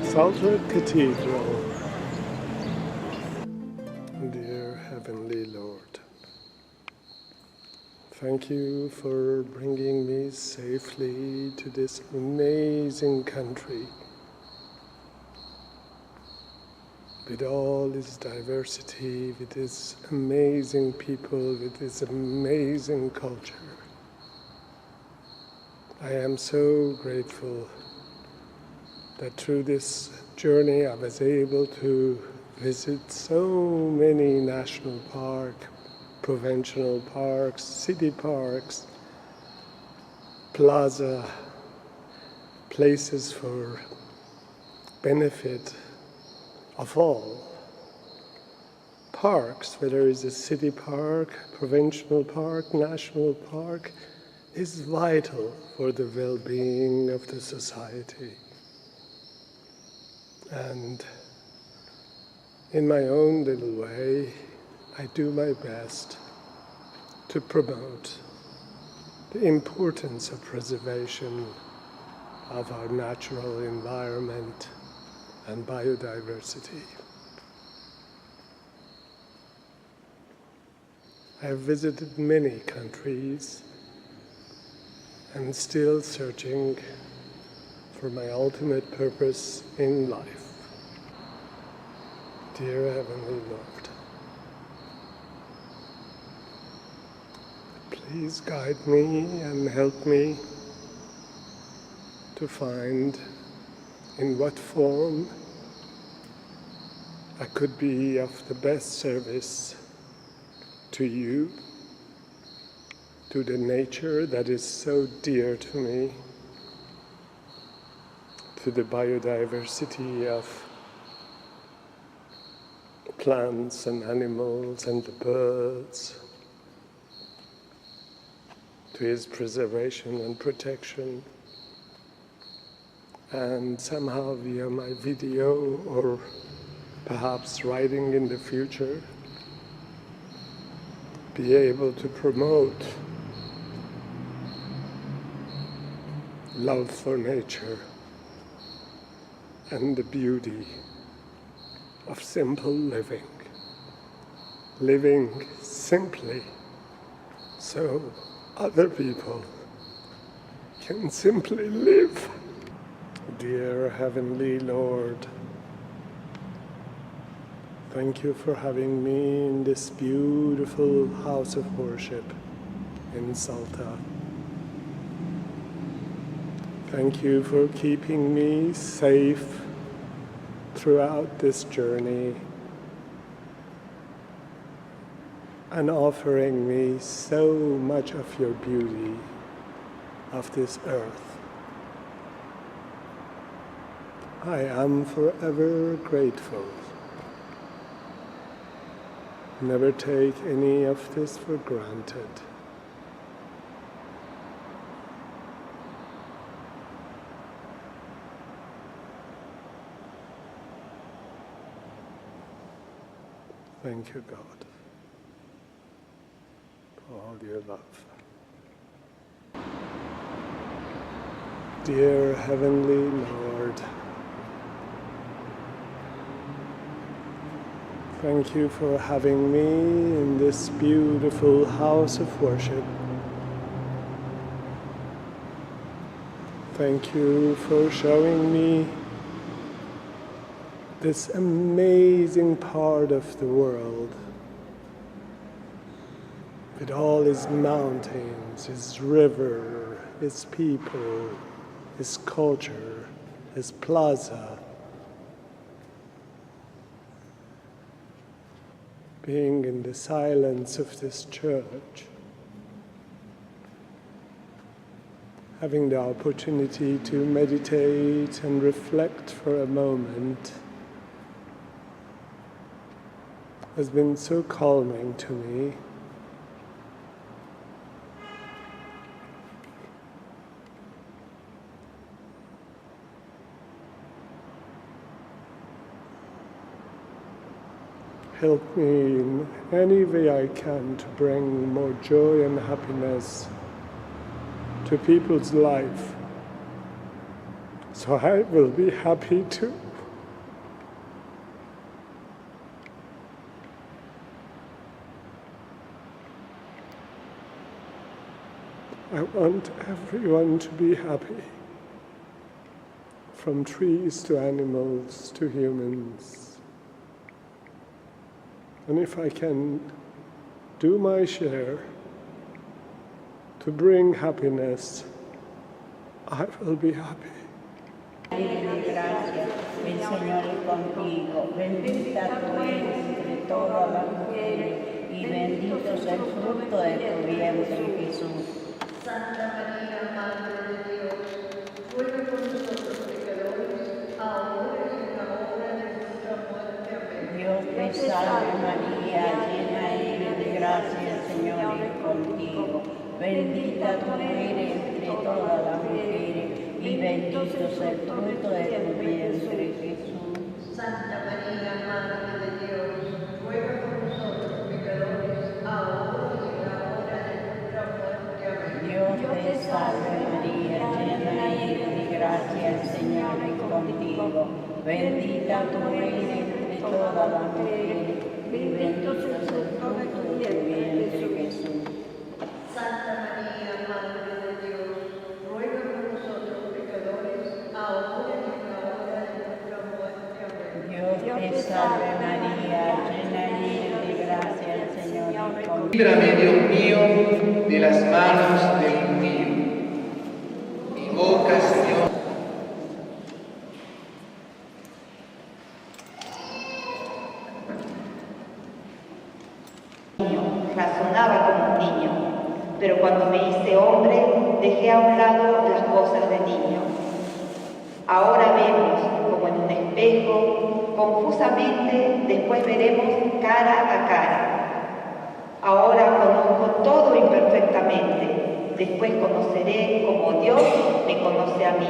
Salta Cathedral. Dear Heavenly Lord, thank you for bringing me safely to this amazing country with all its diversity, with its amazing people, with its amazing culture. I am so grateful that through this journey I was able to visit so many national parks, provincial parks, city parks, plaza, places for benefit of all. Parks, whether it's a city park, provincial park, national park, is vital for the well-being of the society. And in my own little way, I do my best to promote the importance of preservation of our natural environment and biodiversity. I have visited many countries and still searching for my ultimate purpose in life. Dear Heavenly Lord, please guide me and help me to find in what form I could be of the best service to you, to the nature that is so dear to me, to the biodiversity of plants and animals and the birds, to his preservation and protection, and somehow via my video or perhaps writing in the future, be able to promote love for nature and the beauty of simple living. Living simply so other people can simply live. Dear Heavenly Lord, thank you for having me in this beautiful house of worship in Salta. Thank you for keeping me safe throughout this journey and offering me so much of your beauty of this earth. I am forever grateful. Never take any of this for granted. Thank you, God, for all your love. Dear Heavenly Lord, thank you for having me in this beautiful house of worship. Thank you for showing me this amazing part of the world with all its mountains, its river, its people, its culture, its plaza. Being in the silence of this church, having the opportunity to meditate and reflect for a moment has been so calming to me. Help me in any way I can to bring more joy and happiness to people's life, so I will be happy too. I want everyone to be happy, from trees to animals to humans. And if I can do my share to bring happiness, I will be happy. Gracias, el Señor es contigo, bendita tú eres entre todas las mujeres y bendito es el fruto de tu vientre, Jesús. Santa María, Madre de Dios, ruega por nosotros pecadores, ahora y en la hora de nuestra muerte. Amén. Dios te salve María, llena eres de gracia, el Señor es contigo. Bendita tú eres entre todas las mujeres y bendito es el fruto de tu vientre, Jesús. Santa María, Madre de Dios, ruega por nosotros pecadores, ahora y en la hora de nuestra muerte. Amén. Dios te salve María, llena eres de gracia, el Señor es contigo. Bendita tú eres entre todas las mujeres y bendito es el fruto de tu vientre, Jesús. Santa María, Madre de Dios, ruega por nosotros pecadores, ahora y en la hora de nuestra muerte. Amén. Dios te salve María, llena eres de gracia, el Señor es contigo. Líbrame, Dios mío, de las manos del impío. Mi boca, Señor. Razonaba como un niño, pero cuando me hice hombre, dejé a un lado las cosas de niño. Ahora vemos como en un espejo, confusamente, después veremos cara a cara. Ahora conozco todo imperfectamente, después conoceré como Dios me conoce a mí.